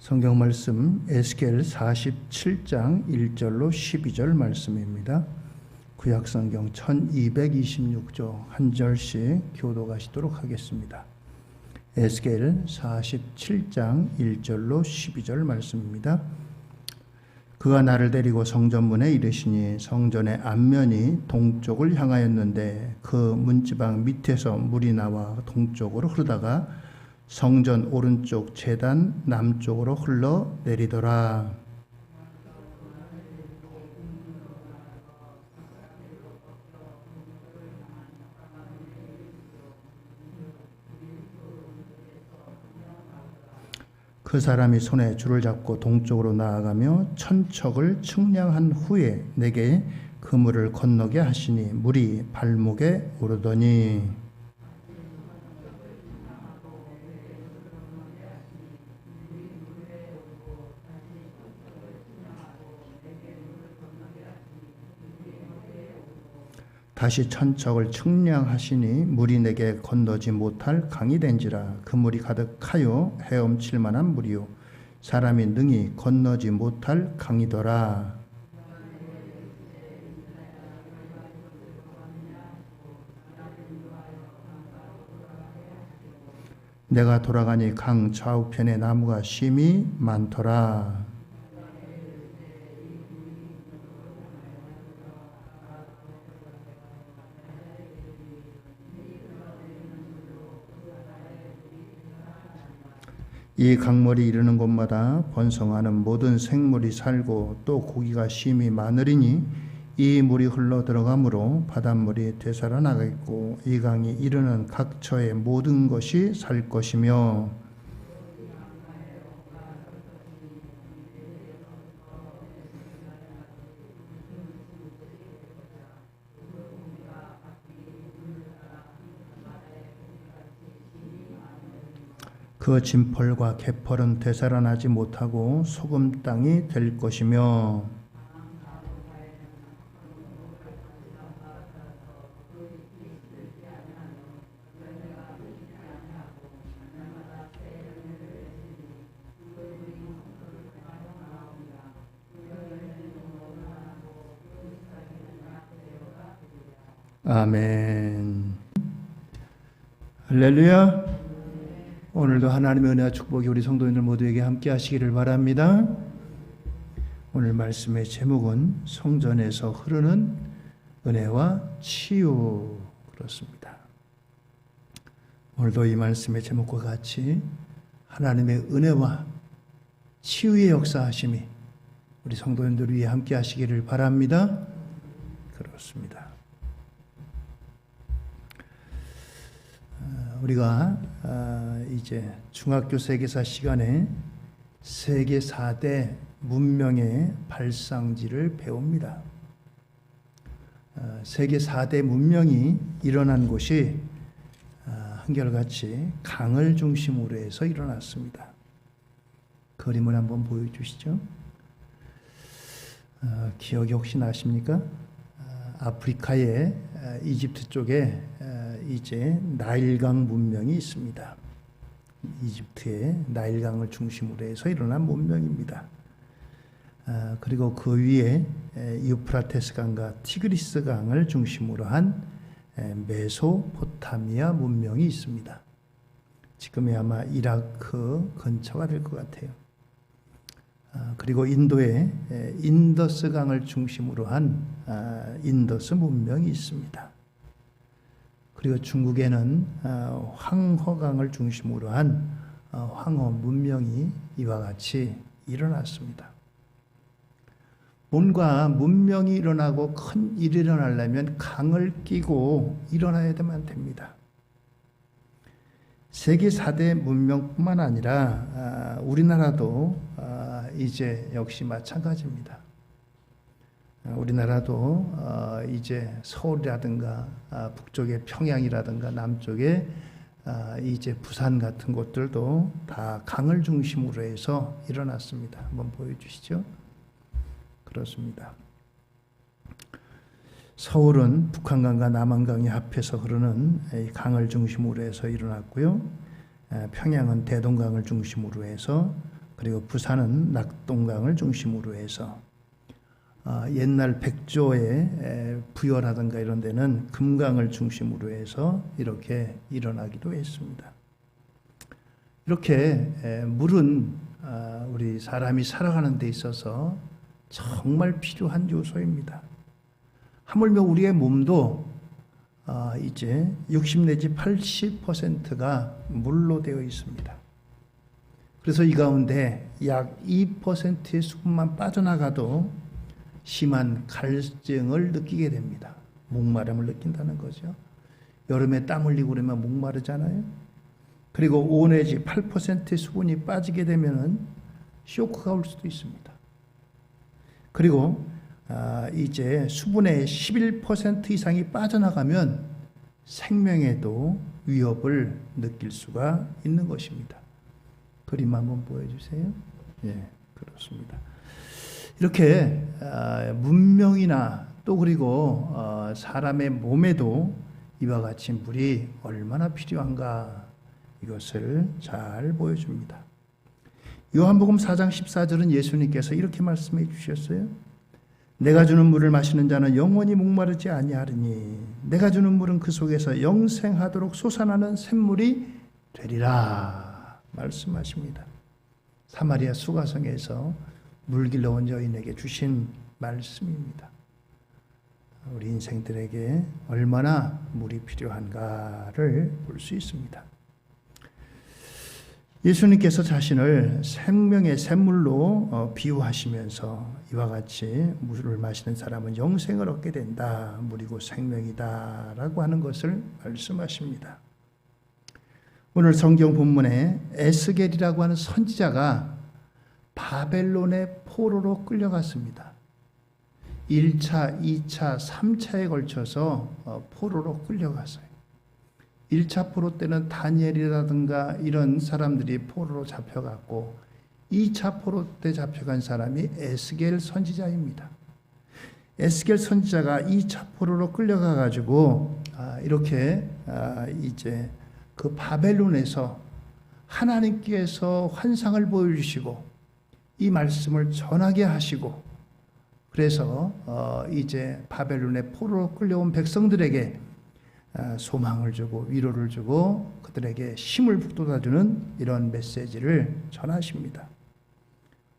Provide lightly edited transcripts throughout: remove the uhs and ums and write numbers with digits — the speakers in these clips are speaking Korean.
성경 말씀 에스겔 47장 1절로 12절 말씀입니다. 구약 성경 1226조 한 절씩 교독하시도록 하겠습니다. 에스겔 47장 1절로 12절 말씀입니다. 그가 나를 데리고 성전문에 이르시니 성전의 앞면이 동쪽을 향하였는데 그 문지방 밑에서 물이 나와 동쪽으로 흐르다가 성전 오른쪽 제단 남쪽으로 흘러 내리더라. 그 사람이 손에 줄을 잡고 동쪽으로 나아가며 천척을 측량한 후에 내게 그 물을 건너게 하시니 물이 발목에 오르더니 다시 천척을 측량하시니 물이 내게 건너지 못할 강이 된지라. 그 물이 가득하여 헤엄칠 만한 물이요 사람이 능히 건너지 못할 강이더라. 내가 돌아가니 강 좌우편에 나무가 심히 많더라. 이 강물이 이르는 곳마다 번성하는 모든 생물이 살고 또 고기가 심히 많으리니 이 물이 흘러 들어가므로 바닷물이 되살아나겠고 이 강이 이르는 각처의 모든 것이 살 것이며 그 진펄과 개펄은 되살아나지 못하고 소금 땅이 될 것이며 아멘. 할렐루야. 오늘도 하나님의 은혜와 축복이 우리 성도님들 모두에게 함께 하시기를 바랍니다. 오늘 말씀의 제목은 성전에서 흐르는 은혜와 치유, 그렇습니다. 오늘도 이 말씀의 제목과 같이 하나님의 은혜와 치유의 역사하심이 우리 성도님들 위해 함께 하시기를 바랍니다. 그렇습니다. 우리가 이제 중학교 세계사 시간에 세계 4대 문명의 발상지를 배웁니다. 세계 4대 문명이 일어난 곳이 한결같이 강을 중심으로 해서 일어났습니다. 그림을 한번 보여주시죠. 기억이 혹시 나십니까? 아프리카의 이집트 쪽에 이제 나일강 문명이 있습니다. 이집트의 나일강을 중심으로 해서 일어난 문명입니다. 그리고 그 위에 유프라테스 강과 티그리스 강을 중심으로 한 메소포타미아 문명이 있습니다. 지금이 아마 이라크 근처가 될 것 같아요. 그리고 인도에 인더스 강을 중심으로 한 인더스 문명이 있습니다. 그리고 중국에는 황허강을 중심으로 한 황허 문명이 이와 같이 일어났습니다. 뭔가 문명이 일어나고 큰 일이 일어나려면 강을 끼고 일어나야만 됩니다. 세계 4대 문명뿐만 아니라 우리나라도 이제 역시 마찬가지입니다. 우리나라도 이제 서울이라든가 북쪽의 평양이라든가 남쪽에 이제 부산 같은 곳들도 다 강을 중심으로 해서 일어났습니다. 한번 보여주시죠. 그렇습니다. 서울은 북한강과 남한강이 합해서 흐르는 강을 중심으로 해서 일어났고요. 평양은 대동강을 중심으로 해서 그리고 부산은 낙동강을 중심으로 해서 옛날 백조의 부여라든가 이런 데는 금강을 중심으로 해서 이렇게 일어나기도 했습니다. 이렇게 물은 우리 사람이 살아가는 데 있어서 정말 필요한 요소입니다. 하물며 우리의 몸도 이제 60 내지 80%가 물로 되어 있습니다. 그래서 이 가운데 약 2%의 수분만 빠져나가도 심한 갈증을 느끼게 됩니다. 목마름을 느낀다는 거죠. 여름에 땀 흘리고 그러면 목마르잖아요. 그리고 5 내지 8%의 수분이 빠지게 되면 쇼크가 올 수도 있습니다. 그리고 이제 수분의 11% 이상이 빠져나가면 생명에도 위협을 느낄 수가 있는 것입니다. 그림 한번 보여주세요. 예, 그렇습니다. 이렇게 문명이나 또 그리고 사람의 몸에도 이와 같이 물이 얼마나 필요한가 이것을 잘 보여줍니다. 요한복음 4장 14절은 예수님께서 이렇게 말씀해 주셨어요. 내가 주는 물을 마시는 자는 영원히 목마르지 아니하리니 내가 주는 물은 그 속에서 영생하도록 솟아나는 샘물이 되리라 말씀하십니다. 사마리아 수가성에서 물 길러 온 여인에게 주신 말씀입니다. 우리 인생들에게 얼마나 물이 필요한가를 볼 수 있습니다. 예수님께서 자신을 생명의 샘물로 비유하시면서 이와 같이 물을 마시는 사람은 영생을 얻게 된다. 물이고 생명이다 라고 하는 것을 말씀하십니다. 오늘 성경 본문에 에스겔이라고 하는 선지자가 바벨론의 포로로 끌려갔습니다. 1차, 2차, 3차에 걸쳐서 포로로 끌려갔어요. 1차 포로 때는 다니엘이라든가 이런 사람들이 포로로 잡혀갔고 2차 포로 때 잡혀간 사람이 에스겔 선지자입니다. 에스겔 선지자가 2차 포로로 끌려가가지고 이렇게 이제 그 바벨론에서 하나님께서 환상을 보여주시고 이 말씀을 전하게 하시고 그래서 이제 바벨론의 포로로 끌려온 백성들에게 소망을 주고 위로를 주고 그들에게 힘을 북돋아주는 이런 메시지를 전하십니다.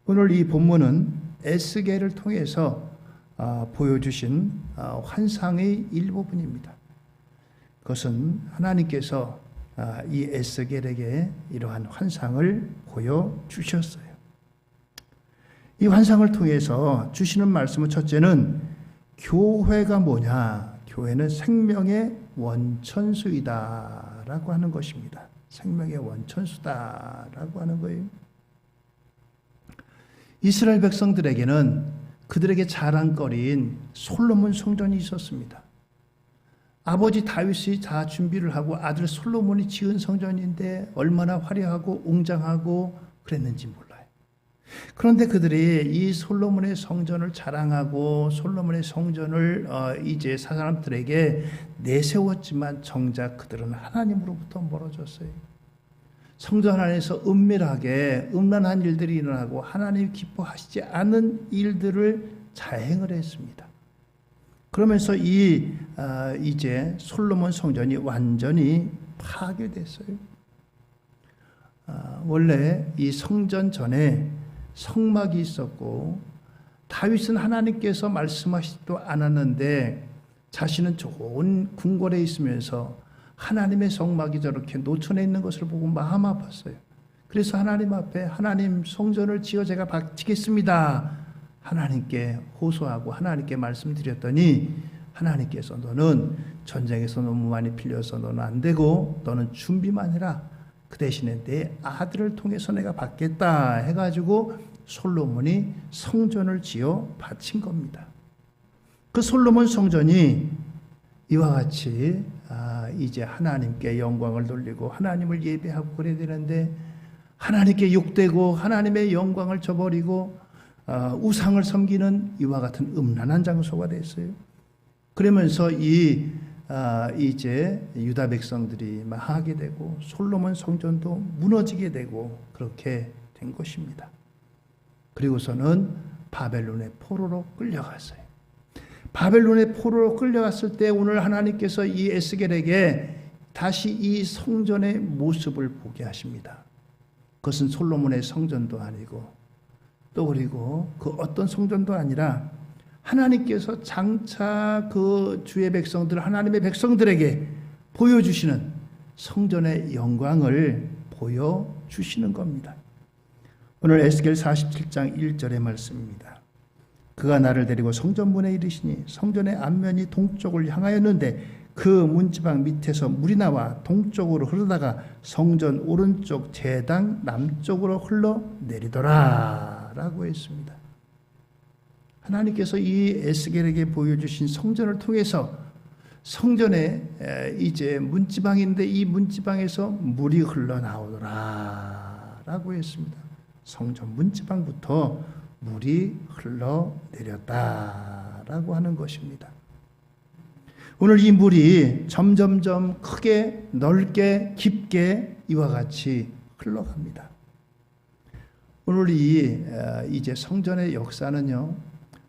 오늘 이 본문은 에스겔을 통해서 보여주신 환상의 일부분입니다. 그것은 하나님께서 이 에스겔에게 이러한 환상을 보여주셨어요. 이 환상을 통해서 주시는 말씀은 첫째는 교회가 뭐냐? 교회는 생명의 원천수이다 라고 하는 것입니다. 생명의 원천수다 라고 하는 거예요. 이스라엘 백성들에게는 그들에게 자랑거리인 솔로몬 성전이 있었습니다. 아버지 다윗이 다 준비를 하고 아들 솔로몬이 지은 성전인데 얼마나 화려하고 웅장하고 그랬는지 몰라요. 그런데 그들이 이 솔로몬의 성전을 자랑하고 솔로몬의 성전을 이제 사람들에게 내세웠지만 정작 그들은 하나님으로부터 멀어졌어요. 성전 안에서 은밀하게 음란한 일들이 일어나고 하나님 기뻐하시지 않은 일들을 자행을 했습니다. 그러면서 이제 솔로몬 성전이 완전히 파괴됐어요. 원래 이 성전 전에 성막이 있었고 다윗은 하나님께서 말씀하시지도 않았는데 자신은 좋은 궁궐에 있으면서 하나님의 성막이 저렇게 노천에 있는 것을 보고 마음 아팠어요. 그래서 하나님 앞에 하나님 성전을 지어 제가 바치겠습니다. 하나님께 호소하고 하나님께 말씀드렸더니 하나님께서 너는 전쟁에서 너무 많이 필려서 너는 안 되고 너는 준비만 해라. 그 대신에 내 아들을 통해서 내가 받겠다 해가지고 솔로몬이 성전을 지어 바친 겁니다. 그 솔로몬 성전이 이와 같이 이제 하나님께 영광을 돌리고 하나님을 예배하고 그래야 되는데 하나님께 욕되고 하나님의 영광을 저버리고 우상을 섬기는 이와 같은 음란한 장소가 됐어요. 그러면서 이제 유다 백성들이 망하게 되고 솔로몬 성전도 무너지게 되고 그렇게 된 것입니다. 그리고서는 바벨론의 포로로 끌려갔어요. 바벨론의 포로로 끌려갔을 때 오늘 하나님께서 이 에스겔에게 다시 이 성전의 모습을 보게 하십니다. 그것은 솔로몬의 성전도 아니고 또 그리고 그 어떤 성전도 아니라 하나님께서 장차 그 주의 백성들, 하나님의 백성들에게 보여주시는 성전의 영광을 보여주시는 겁니다. 오늘 에스겔 47장 1절의 말씀입니다. 그가 나를 데리고 성전문에 이르시니 성전의 앞면이 동쪽을 향하였는데 그 문지방 밑에서 물이 나와 동쪽으로 흐르다가 성전 오른쪽 제당 남쪽으로 흘러내리더라 라고 했습니다. 하나님께서 이 에스겔에게 보여주신 성전을 통해서 성전에 이제 문지방인데 이 문지방에서 물이 흘러나오더라 라고 했습니다. 성전 문지방부터 물이 흘러내렸다라고 하는 것입니다. 오늘 이 물이 점점점 크게 넓게 깊게 이와 같이 흘러갑니다. 오늘 이제 성전의 역사는요,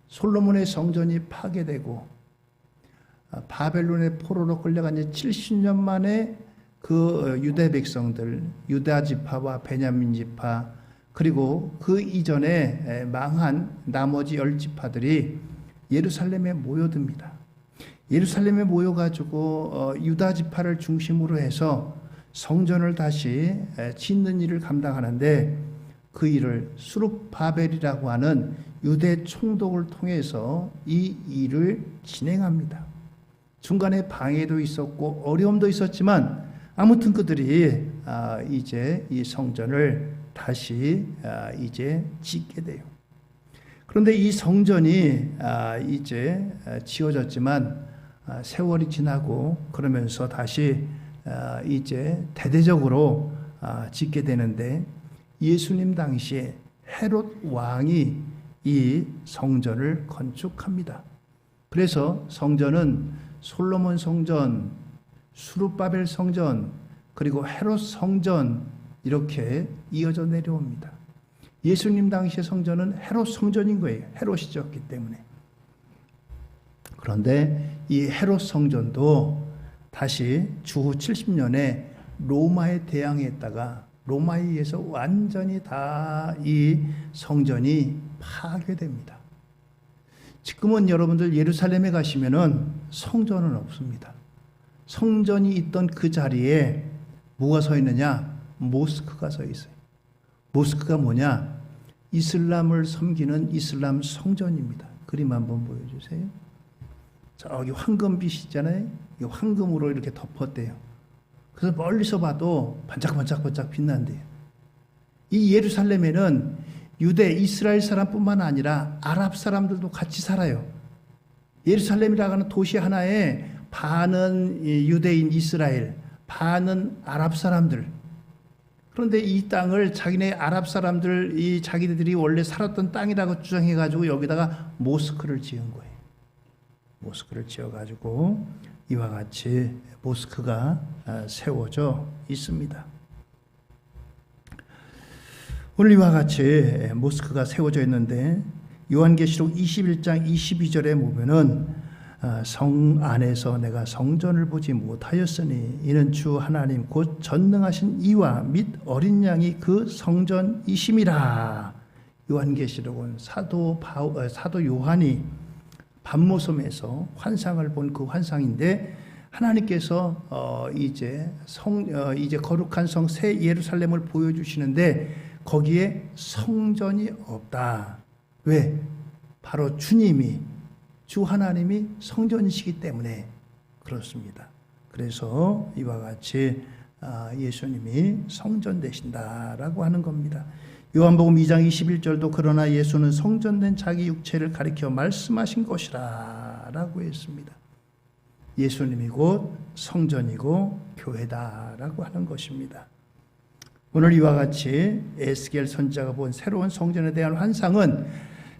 솔로몬의 성전이 파괴되고 바벨론의 포로로 끌려간 지 70년 만에 그 유대 백성들, 유다 지파와 베냐민 지파, 그리고 그 이전에 망한 나머지 10지파들이 예루살렘에 모여듭니다. 예루살렘에 모여가지고 유다 지파를 중심으로 해서 성전을 다시 짓는 일을 감당하는데 그 일을 수룹바벨이라고 하는 유대 총독을 통해서 이 일을 진행합니다. 중간에 방해도 있었고 어려움도 있었지만 아무튼 그들이 이제 이 성전을 다시 이제 짓게 돼요. 그런데 이 성전이 이제 지어졌지만 세월이 지나고 그러면서 다시 이제 대대적으로 짓게 되는데 예수님 당시에 헤롯 왕이 이 성전을 건축합니다. 그래서 성전은 솔로몬 성전, 수룹바벨 성전, 그리고 헤롯 성전 이렇게 이어져 내려옵니다. 예수님 당시의 성전은 헤롯 성전인 거예요. 헤롯이 지었기 때문에. 그런데 이 헤롯 성전도 다시 주후 70년에 로마에 대항했다가 로마에 의해서 완전히 다 이 성전이 파괴됩니다. 지금은 여러분들 예루살렘에 가시면은 성전은 없습니다. 성전이 있던 그 자리에 뭐가 서 있느냐? 모스크가 서 있어요. 모스크가 뭐냐? 이슬람을 섬기는 이슬람 성전입니다. 그림 한번 보여주세요. 저기 황금빛 있잖아요. 이 황금으로 이렇게 덮었대요. 그래서 멀리서 봐도 반짝반짝반짝 빛난대요. 이 예루살렘에는 유대 이스라엘 사람뿐만 아니라 아랍 사람들도 같이 살아요. 예루살렘이라고 하는 도시 하나에 반은 유대인 이스라엘, 반은 아랍 사람들. 그런데 이 땅을 자기네 아랍 사람들, 이 자기들이 원래 살았던 땅이라고 주장해가지고 여기다가 모스크를 지은 거예요. 모스크를 지어가지고 이와 같이 모스크가 세워져 있습니다. 오늘 이와 같이 모스크가 세워져 있는데 요한계시록 21장 22절에 보면은 성 안에서 내가 성전을 보지 못하였으니 이는 주 하나님 곧 전능하신 이와 및 어린 양이 그 성전이심이라. 요한계시록은 사도 요한이 밤모섬에서 환상을 본 그 환상인데 하나님께서 이제 거룩한 성 새 예루살렘을 보여주시는데 거기에 성전이 없다. 왜? 바로 주님이 주 하나님이 성전이시기 때문에 그렇습니다. 그래서 이와 같이 예수님이 성전 되신다라고 하는 겁니다. 요한복음 2장 21절도 그러나 예수는 성전된 자기 육체를 가리켜 말씀하신 것이라 라고 했습니다. 예수님이 곧 성전이고 교회다라고 하는 것입니다. 오늘 이와 같이 에스겔 선지자가 본 새로운 성전에 대한 환상은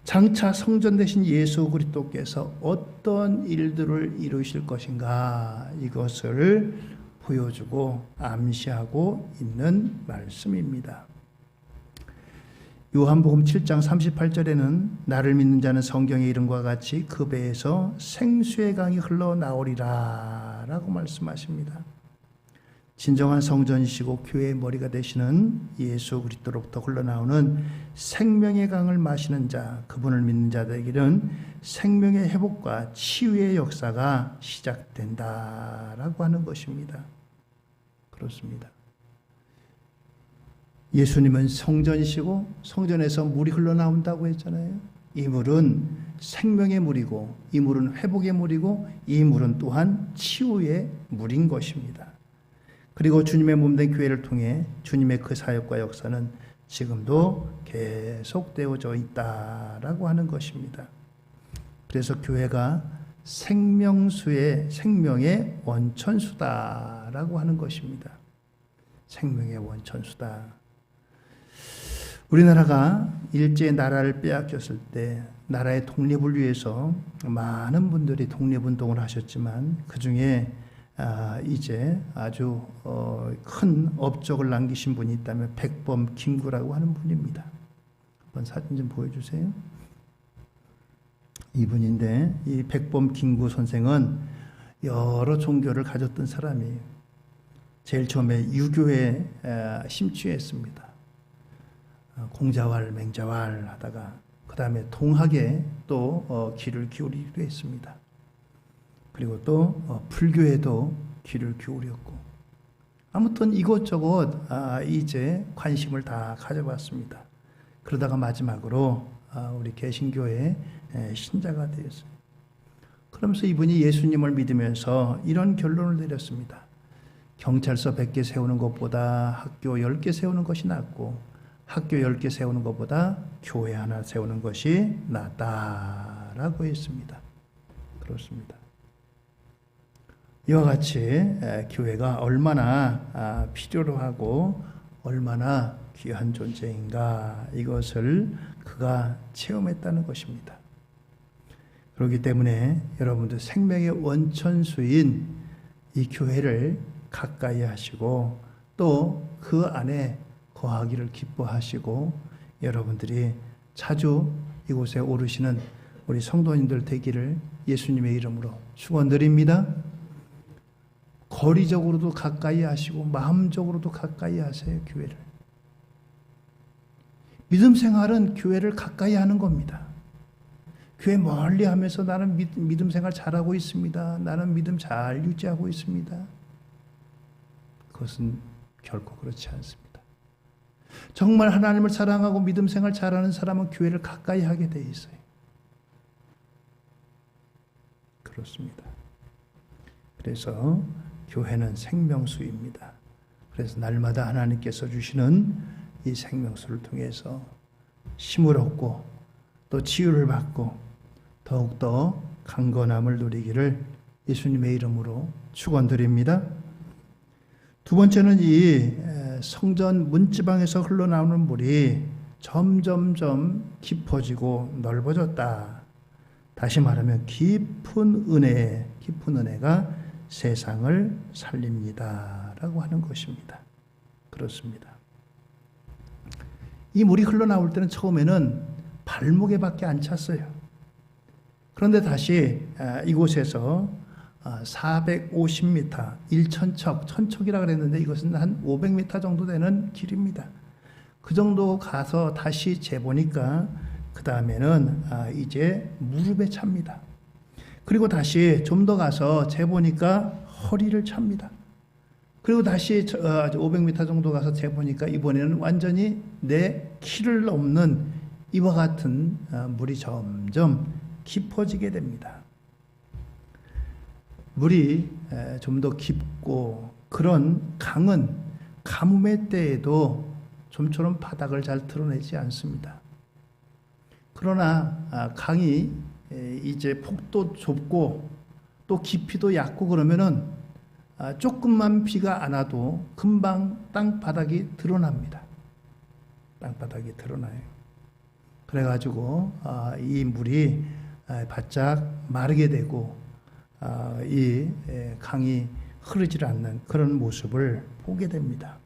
장차 성전 되신 예수 그리스도께서 어떤 일들을 이루실 것인가 이것을 보여주고 암시하고 있는 말씀입니다. 요한복음 7장 38절에는 나를 믿는 자는 성경의 이름과 같이 그 배에서 생수의 강이 흘러나오리라 라고 말씀하십니다. 진정한 성전이시고 교회의 머리가 되시는 예수 그리스도로부터 흘러나오는 생명의 강을 마시는 자, 그분을 믿는 자들에게는 생명의 회복과 치유의 역사가 시작된다라고 하는 것입니다. 그렇습니다. 예수님은 성전이시고 성전에서 물이 흘러나온다고 했잖아요. 이 물은 생명의 물이고 이 물은 회복의 물이고 이 물은 또한 치유의 물인 것입니다. 그리고 주님의 몸된 교회를 통해 주님의 그 사역과 역사는 지금도 계속되어져 있다라고 하는 것입니다. 그래서 교회가 생명의 원천수다라고 하는 것입니다. 생명의 원천수다. 우리나라가 일제의 나라를 빼앗겼을 때 나라의 독립을 위해서 많은 분들이 독립운동을 하셨지만 그 중에 이제 아주 큰 업적을 남기신 분이 있다면 백범 김구라고 하는 분입니다. 한번 사진 좀 보여주세요. 이분인데 이 백범 김구 선생은 여러 종교를 가졌던 사람이에요. 제일 처음에 유교에 심취했습니다. 공자왈, 맹자왈 하다가 그 다음에 동학에 또 귀를 기울이기도 했습니다. 그리고 또 불교에도 귀를 기울였고 아무튼 이것저것 이제 관심을 다 가져봤습니다. 그러다가 마지막으로 우리 개신교의 신자가 되었어요. 그러면서 이분이 예수님을 믿으면서 이런 결론을 내렸습니다. 경찰서 100개 세우는 것보다 학교 10개 세우는 것이 낫고 학교 10개 세우는 것보다 교회 하나 세우는 것이 낫다라고 했습니다. 그렇습니다. 이와 같이 교회가 얼마나 필요로 하고 얼마나 귀한 존재인가 이것을 그가 체험했다는 것입니다. 그렇기 때문에 여러분들 생명의 원천수인 이 교회를 가까이 하시고 또 그 안에 거하기를 기뻐하시고 여러분들이 자주 이곳에 오르시는 우리 성도님들 되기를 예수님의 이름으로 축원드립니다. 거리적으로도 가까이 하시고 마음적으로도 가까이 하세요. 교회를. 믿음 생활은 교회를 가까이 하는 겁니다. 교회 멀리 하면서 나는 믿음 생활 잘하고 있습니다. 나는 믿음 잘 유지하고 있습니다. 그것은 결코 그렇지 않습니다. 정말 하나님을 사랑하고 믿음 생활 잘하는 사람은 교회를 가까이 하게 돼 있어요. 그렇습니다. 그래서 교회는 생명수입니다. 그래서 날마다 하나님께서 주시는 이 생명수를 통해서 힘을 얻고 또 치유를 받고 더욱더 강건함을 누리기를 예수님의 이름으로 축원드립니다. 두 번째는 이 성전 문지방에서 흘러나오는 물이 점점점 깊어지고 넓어졌다. 다시 말하면 깊은 은혜가 세상을 살립니다. 라고 하는 것입니다. 그렇습니다. 이 물이 흘러나올 때는 처음에는 발목에밖에 안 찼어요. 그런데 다시 이곳에서 450m, 1천척, 천척이라고 그랬는데 이것은 한 500m 정도 되는 길입니다. 그 정도 가서 다시 재보니까 그 다음에는 이제 무릎에 찹니다. 그리고 다시 좀 더 가서 재보니까 허리를 찹니다. 그리고 다시 500m 정도 가서 재보니까 이번에는 완전히 내 키를 넘는 이와 같은 물이 점점 깊어지게 됩니다. 물이 좀 더 깊고 그런 강은 가뭄의 때에도 좀처럼 바닥을 잘 드러내지 않습니다. 그러나 강이 이제 폭도 좁고 또 깊이도 얕고 그러면은 조금만 비가 안 와도 금방 땅바닥이 드러납니다. 땅바닥이 드러나요. 그래가지고 이 물이 바짝 마르게 되고 이 강이 흐르질 않는 그런 모습을 보게 됩니다.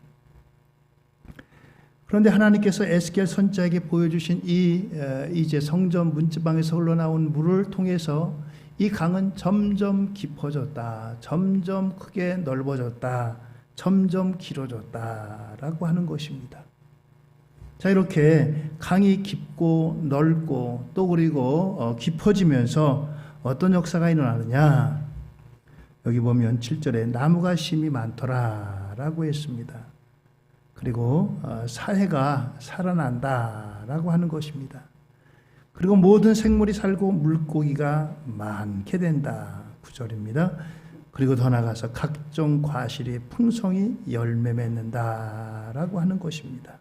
그런데 하나님께서 에스겔 선지자에게 보여주신 이제 성전 문지방에서 흘러나온 물을 통해서 이 강은 점점 깊어졌다, 점점 크게 넓어졌다, 점점 길어졌다라고 하는 것입니다. 자, 이렇게 강이 깊고 넓고 또 그리고 깊어지면서 어떤 역사가 일어나느냐? 여기 보면 7절에 나무가 심이 많더라라고 했습니다. 그리고 사해가 살아난다라고 하는 것입니다. 그리고 모든 생물이 살고 물고기가 많게 된다. 9절입니다. 그리고 더 나가서 각종 과실이 풍성히 열매 맺는다라고 하는 것입니다.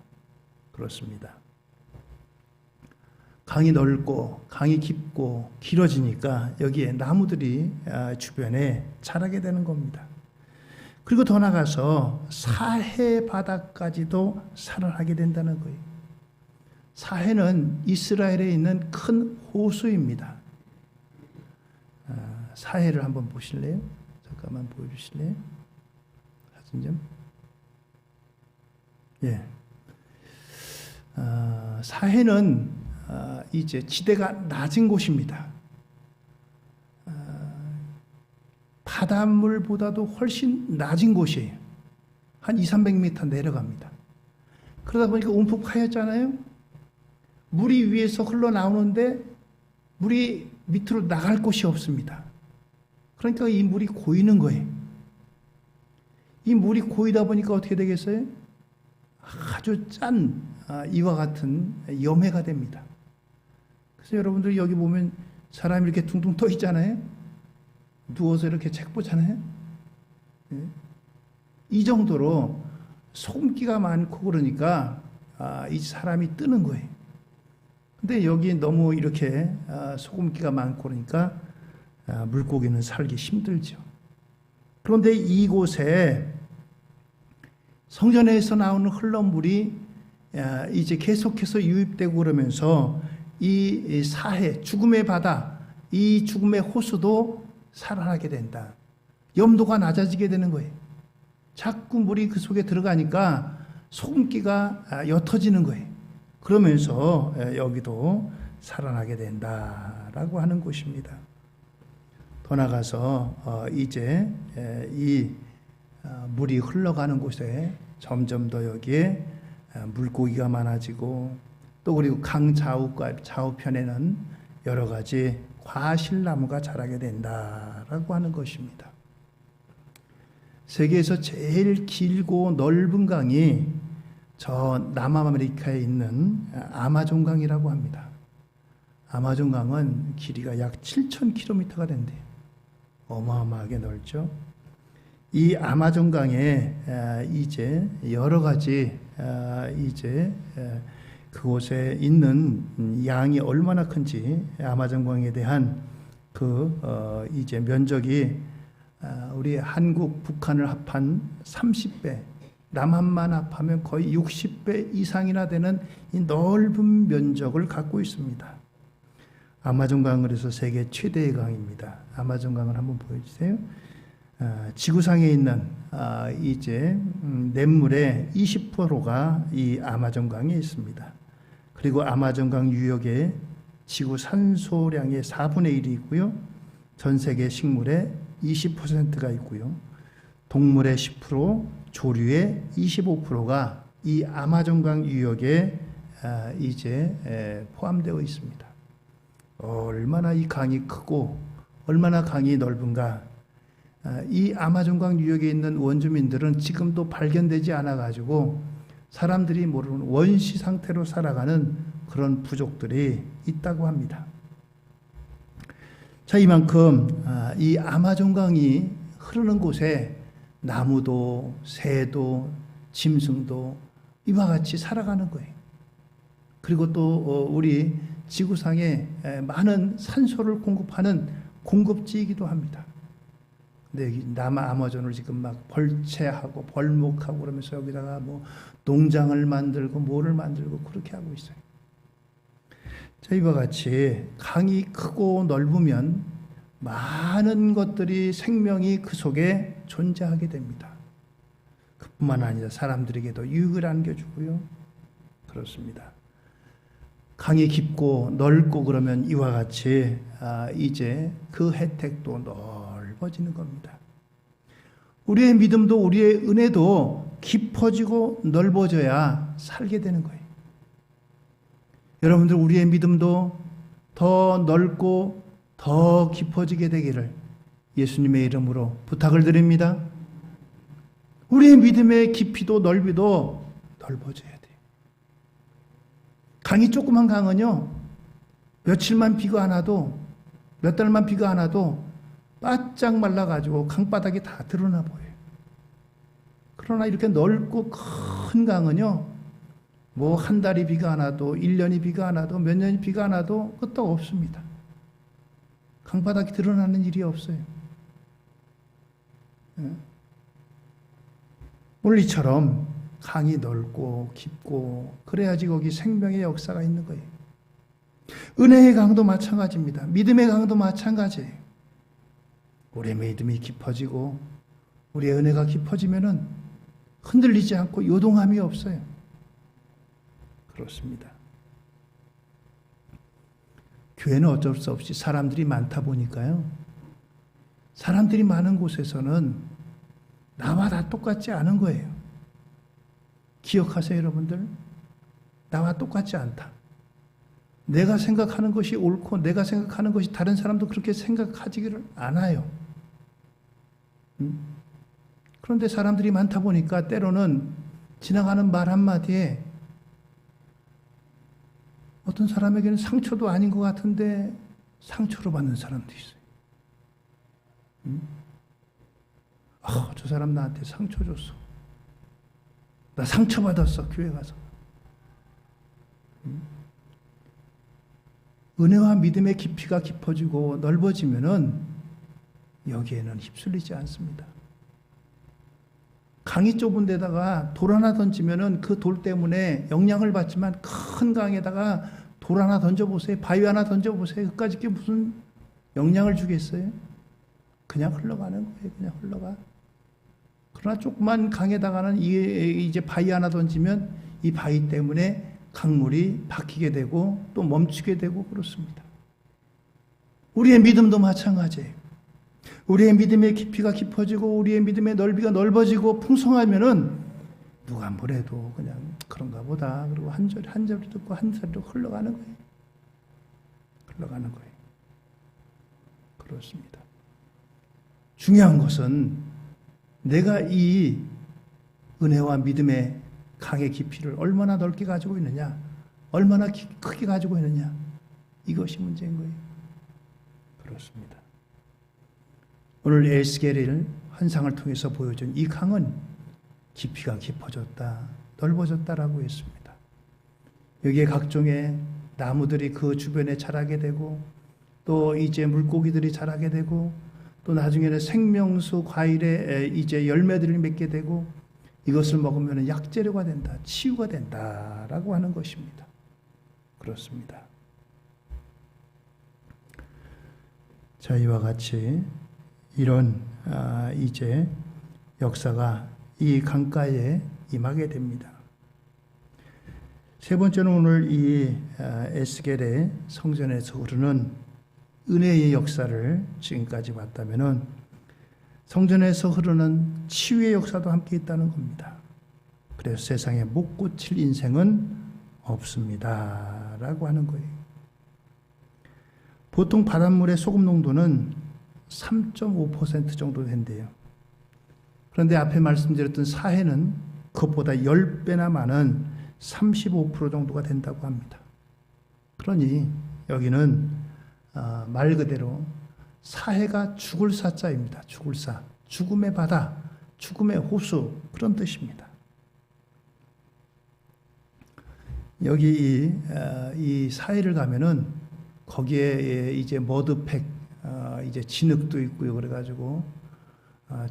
그렇습니다. 강이 넓고 강이 깊고 길어지니까 여기에 나무들이 주변에 자라게 되는 겁니다. 그리고 더 나가서 사해 바다까지도 살아나게 된다는 거예요. 사해는 이스라엘에 있는 큰 호수입니다. 사해를 한번 보실래요? 잠깐만 보여주실래요? 사진 좀. 예. 사해는 이제 지대가 낮은 곳입니다. 바닷물보다도 훨씬 낮은 곳이에요. 한 200~300m 내려갑니다. 그러다 보니까 움푹 파였잖아요. 물이 위에서 흘러나오는데 물이 밑으로 나갈 곳이 없습니다. 그러니까 이 물이 고이는 거예요. 이 물이 고이다 보니까 어떻게 되겠어요? 아주 짠 이와 같은 염해가 됩니다. 그래서 여러분들 여기 보면 사람이 이렇게 둥둥 떠 있잖아요. 누워서 이렇게 책 보잖아요. 이 정도로 소금기가 많고 그러니까 이 사람이 뜨는 거예요. 근데 여기 너무 이렇게 소금기가 많고 그러니까 물고기는 살기 힘들죠. 그런데 이곳에 성전에서 나오는 흘러물이 이제 계속해서 유입되고 그러면서 이 사해, 죽음의 바다, 이 죽음의 호수도 살아나게 된다. 염도가 낮아지게 되는 거예요. 자꾸 물이 그 속에 들어가니까 소금기가 옅어지는 거예요. 그러면서 여기도 살아나게 된다라고 하는 곳입니다. 더 나가서 이제 이 물이 흘러가는 곳에 점점 더 여기에 물고기가 많아지고 또 그리고 강 좌우편에는 여러 가지 과실나무가 자라게 된다라고 하는 것입니다. 세계에서 제일 길고 넓은 강이 저 남아메리카에 있는 아마존강이라고 합니다. 아마존강은 길이가 약 7,000km가 된대요. 어마어마하게 넓죠. 이 아마존강에 이제 여러 가지 이제 그곳에 있는 양이 얼마나 큰지 아마존강에 대한 그 이제 면적이 우리 한국, 북한을 합한 30배, 남한만 합하면 거의 60배 이상이나 되는 이 넓은 면적을 갖고 있습니다. 아마존강은 그래서 세계 최대의 강입니다. 아마존강을 한번 보여주세요. 지구상에 있는 이제 냇물의 20%가 이 아마존강에 있습니다. 그리고 아마존강 유역에 지구 산소량의 4분의 1이 있고요. 전 세계 식물의 20%가 있고요. 동물의 10%, 조류의 25%가 이 아마존강 유역에 이제 포함되어 있습니다. 얼마나 이 강이 크고 얼마나 강이 넓은가. 이 아마존강 유역에 있는 원주민들은 지금도 발견되지 않아가지고 사람들이 모르는 원시 상태로 살아가는 그런 부족들이 있다고 합니다. 자, 이만큼 이 아마존강이 흐르는 곳에 나무도 새도 짐승도 이와 같이 살아가는 거예요. 그리고 또 우리 지구상에 많은 산소를 공급하는 공급지이기도 합니다. 근데 여기 남아 아마존을 지금 막 벌채하고 벌목하고 그러면서 여기다가 뭐 농장을 만들고 뭐를 만들고 그렇게 하고 있어요. 자, 이와 같이 강이 크고 넓으면 많은 것들이 생명이 그 속에 존재하게 됩니다. 그뿐만 아니라 사람들에게도 유익을 안겨주고요. 그렇습니다. 강이 깊고 넓고 그러면 이와 같이 이제 그 혜택도 넓어지는 겁니다. 우리의 믿음도 우리의 은혜도 깊어지고 넓어져야 살게 되는 거예요. 여러분들 우리의 믿음도 더 넓고 더 깊어지게 되기를 예수님의 이름으로 부탁을 드립니다. 우리의 믿음의 깊이도 넓이도 넓어져야 돼요. 강이 조그만 강은요, 며칠만 비가 안 와도, 몇 달만 비가 안 와도 바짝 말라가지고 강바닥이 다 드러나 보여요. 그러나 이렇게 넓고 큰 강은요, 뭐 한 달이 비가 안 와도, 1년이 비가 안 와도, 몇 년이 비가 안 와도 끄떡 없습니다. 강바닥이 드러나는 일이 없어요. 물리처럼 강이 넓고 깊고 그래야지 거기 생명의 역사가 있는 거예요. 은혜의 강도 마찬가지입니다. 믿음의 강도 마찬가지예요. 우리의 믿음이 깊어지고 우리의 은혜가 깊어지면은 흔들리지 않고 요동함이 없어요. 그렇습니다. 교회는 어쩔 수 없이 사람들이 많다 보니까요. 사람들이 많은 곳에서는 나와 다 똑같지 않은 거예요. 기억하세요, 여러분들. 나와 똑같지 않다. 내가 생각하는 것이 옳고 내가 생각하는 것이 다른 사람도 그렇게 생각하지를 않아요. 그런데 사람들이 많다 보니까 때로는 지나가는 말 한마디에 어떤 사람에게는 상처도 아닌 것 같은데 상처로 받는 사람도 있어요. 저 사람 나한테 상처 줬어. 나 상처받았어, 교회 가서. 은혜와 믿음의 깊이가 깊어지고 넓어지면은 여기에는 휩쓸리지 않습니다. 강이 좁은 데다가 돌 하나 던지면은 그 돌 때문에 영향을 받지만 큰 강에다가 돌 하나 던져보세요. 바위 하나 던져보세요. 그까짓 게 무슨 영향을 주겠어요? 그냥 흘러가는 거예요. 그냥 흘러가. 그러나 조그만 강에다가는 이제 바위 하나 던지면 이 바위 때문에 강물이 박히게 되고 또 멈추게 되고 그렇습니다. 우리의 믿음도 마찬가지예요. 우리의 믿음의 깊이가 깊어지고 우리의 믿음의 넓이가 넓어지고 풍성하면은 누가 뭐래도 그냥 그런가 보다. 그리고 한 절 한 절 듣고 한 절로 흘러가는 거예요. 흘러가는 거예요. 그렇습니다. 중요한 것은 내가 이 은혜와 믿음의 강의 깊이를 얼마나 넓게 가지고 있느냐, 얼마나 크게 가지고 있느냐, 이것이 문제인 거예요. 그렇습니다. 오늘 에스겔의 환상을 통해서 보여준 이 강은 깊이가 깊어졌다, 넓어졌다라고 했습니다. 여기에 각종의 나무들이 그 주변에 자라게 되고 또 이제 물고기들이 자라게 되고 또 나중에는 생명수 과일에 이제 열매들을 맺게 되고 이것을 먹으면 약재료가 된다, 치유가 된다라고 하는 것입니다. 그렇습니다. 자, 이와 같이 이런 이제 역사가 이 강가에 임하게 됩니다. 세 번째는 오늘 이 에스겔의 성전에서 흐르는 은혜의 역사를 지금까지 봤다면은 성전에서 흐르는 치유의 역사도 함께 있다는 겁니다. 그래서 세상에 못 고칠 인생은 없습니다 라고 하는 거예요. 보통 바닷물의 소금 농도는 3.5% 정도 된대요. 그런데 앞에 말씀드렸던 사해는 그것보다 10배나 많은 35% 정도가 된다고 합니다. 그러니 여기는 말 그대로 사해가 죽을 사자입니다. 죽을 사. 죽음의 바다, 죽음의 호수, 그런 뜻입니다. 여기 이 사해를 가면은 거기에 이제 머드팩, 이제 진흙도 있고요. 그래가지고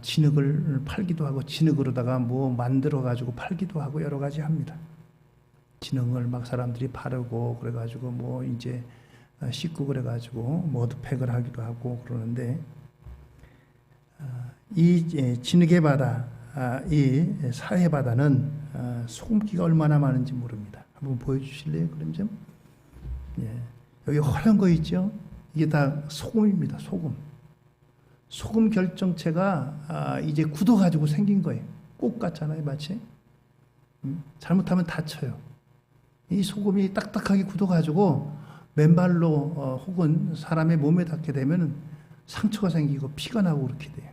진흙을 팔기도 하고 진흙으로다가 뭐 만들어가지고 팔기도 하고 여러 가지 합니다. 진흙을 막 사람들이 바르고 그래가지고 뭐 이제 씻고 그래가지고 머드팩을 하기도 하고 그러는데 이 진흙의 바다, 이 사해 바다는 소금기가 얼마나 많은지 모릅니다. 한번 보여주실래요? 그럼 좀. 예. 여기 허연 거 있죠? 이게 다 소금입니다. 소금. 소금 결정체가 이제 굳어가지고 생긴 거예요. 꽃 같잖아요, 마치. 잘못하면 다쳐요. 이 소금이 딱딱하게 굳어가지고 맨발로 혹은 사람의 몸에 닿게 되면 상처가 생기고 피가 나고 그렇게 돼요.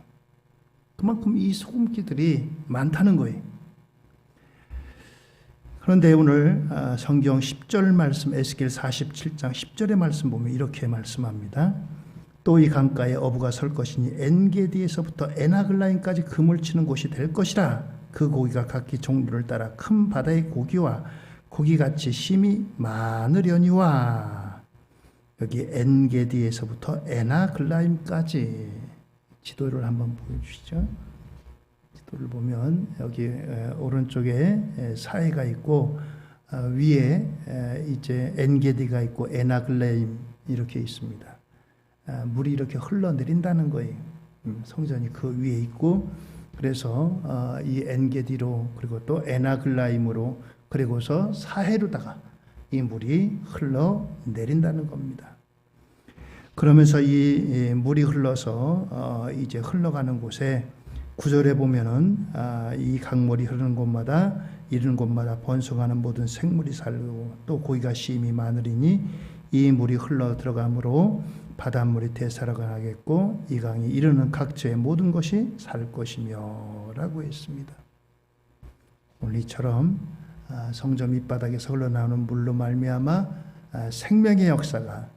그만큼 이 소금기들이 많다는 거예요. 그런데 오늘 성경 10절 말씀, 에스겔 47장 10절의 말씀 보면 이렇게 말씀합니다. 또 이 강가에 어부가 설 것이니 엔게디에서부터 에나글라임까지 금을 치는 곳이 될 것이라. 그 고기가 각기 종류를 따라 큰 바다의 고기와 고기같이 심이 많으려니와. 여기 엔게디에서부터 에나글라임까지 지도를 한번 보여주시죠. 지도를 보면 여기 오른쪽에 사해가 있고 위에 이제 엔게디가 있고 에나글라임 이렇게 있습니다. 물이 이렇게 흘러내린다는 거예요. 성전이 그 위에 있고, 그래서 이 엔게디로 그리고 또 에나글라임으로 그리고서 사해로다가 이 물이 흘러내린다는 겁니다. 그러면서 이 물이 흘러서 이제 흘러가는 곳에 9절에 보면은 이 강물이 흐르는 곳마다 이르는 곳마다 번성하는 모든 생물이 살고 또 고기가 심이 많으리니 이 물이 흘러 들어가므로 바닷물이 되살아나겠고 이 강이 이르는 각처의 모든 것이 살 것이며 라고 했습니다. 오늘 이처럼 성전 밑바닥에서 흘러나오는 물로 말미암아 생명의 역사가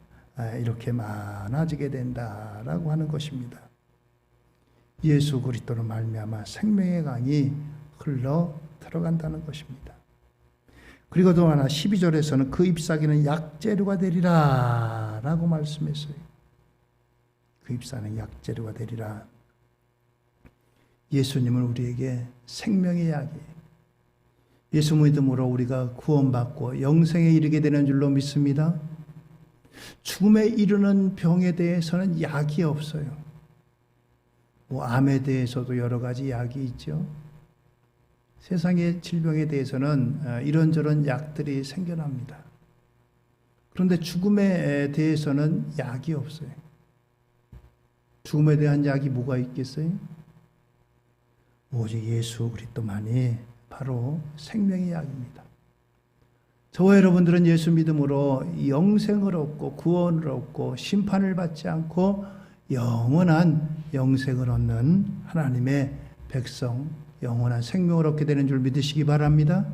이렇게 많아지게 된다라고 하는 것입니다. 예수 그리스도로 말미암아 생명의 강이 흘러 들어간다는 것입니다. 그리고 또 하나 12절에서는 그 잎사귀는 약재료가 되리라 라고 말씀했어요. 그 잎사귀는 약재료가 되리라. 예수님은 우리에게 생명의 약이에요. 예수 믿음으로 우리가 구원받고 영생에 이르게 되는 줄로 믿습니다. 죽음에 이르는 병에 대해서는 약이 없어요. 암에 대해서도 여러 가지 약이 있죠. 세상의 질병에 대해서는 이런저런 약들이 생겨납니다. 그런데 죽음에 대해서는 약이 없어요. 죽음에 대한 약이 뭐가 있겠어요? 오직 예수 그리스도만이 바로 생명의 약입니다. 저와 여러분들은 예수 믿음으로 영생을 얻고 구원을 얻고 심판을 받지 않고 영원한 영생을 얻는 하나님의 백성, 영원한 생명을 얻게 되는 줄 믿으시기 바랍니다.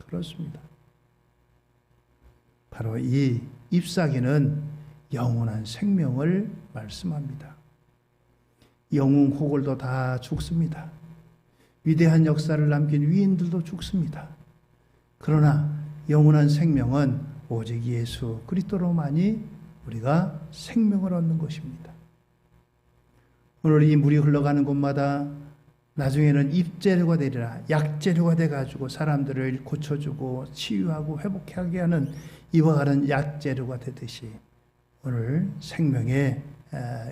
그렇습니다. 바로 이 잎사귀는 영원한 생명을 말씀합니다. 영웅 호걸도 다 죽습니다. 위대한 역사를 남긴 위인들도 죽습니다. 그러나 영원한 생명은 오직 예수 그리스도로만이 우리가 생명을 얻는 것입니다. 오늘 이 물이 흘러가는 곳마다 나중에는 잎재료가 되리라, 약재료가 돼가지고 사람들을 고쳐주고 치유하고 회복하게 하는 이와 같은 약재료가 되듯이 오늘 생명의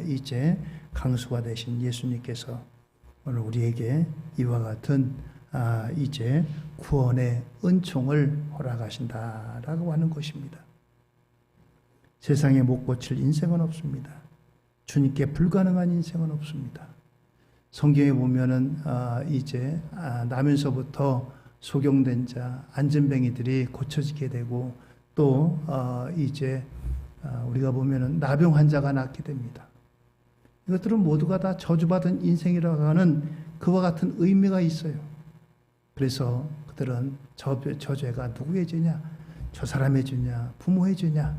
이제 강수가 되신 예수님께서 오늘 우리에게 이와 같은 이제 구원의 은총을 허락하신다라고 하는 것입니다. 세상에 못 고칠 인생은 없습니다. 주님께 불가능한 인생은 없습니다. 성경에 보면은 이제 나면서부터 소경된 자, 안전뱅이들이 고쳐지게 되고 또 이제 우리가 보면은 나병 환자가 낫게 됩니다. 이것들은 모두가 다 저주받은 인생이라고 하는 그와 같은 의미가 있어요. 그래서 그들은 저 죄가 누구의 죄냐? 저 사람의 죄냐? 부모의 죄냐?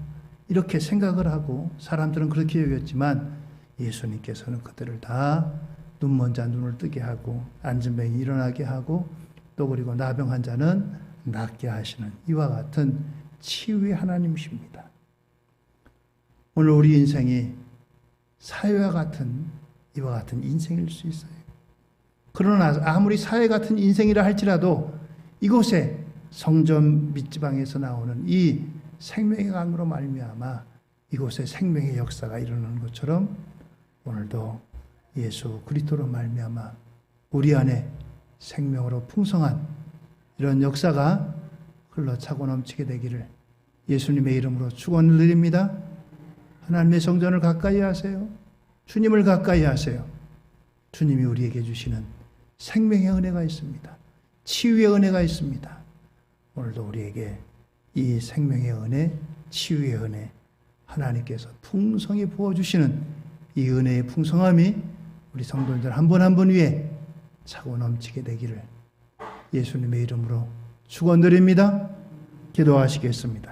이렇게 생각을 하고 사람들은 그렇게 여겼지만 예수님께서는 그들을 다 눈먼 자 눈을 뜨게 하고 안전병이 일어나게 하고 또 그리고 나병 환자는 낫게 하시는 이와 같은 치유의 하나님이십니다. 오늘 우리 인생이 사회와 같은 이와 같은 인생일 수 있어요. 그러나 아무리 사회 같은 인생이라 할지라도 이곳에 성전 밑지방에서 나오는 이 생명의 강으로 말미암아 이곳에 생명의 역사가 일어나는 것처럼 오늘도 예수 그리스도로 말미암아 우리 안에 생명으로 풍성한 이런 역사가 흘러차고 넘치게 되기를 예수님의 이름으로 축원을 드립니다. 하나님의 성전을 가까이 하세요. 주님을 가까이 하세요. 주님이 우리에게 주시는 생명의 은혜가 있습니다. 치유의 은혜가 있습니다. 오늘도 우리에게 이 생명의 은혜, 치유의 은혜, 하나님께서 풍성히 부어주시는 이 은혜의 풍성함이 우리 성도들 한 분 한 분 위에 차고 넘치게 되기를 예수님의 이름으로 축원드립니다. 기도하시겠습니다.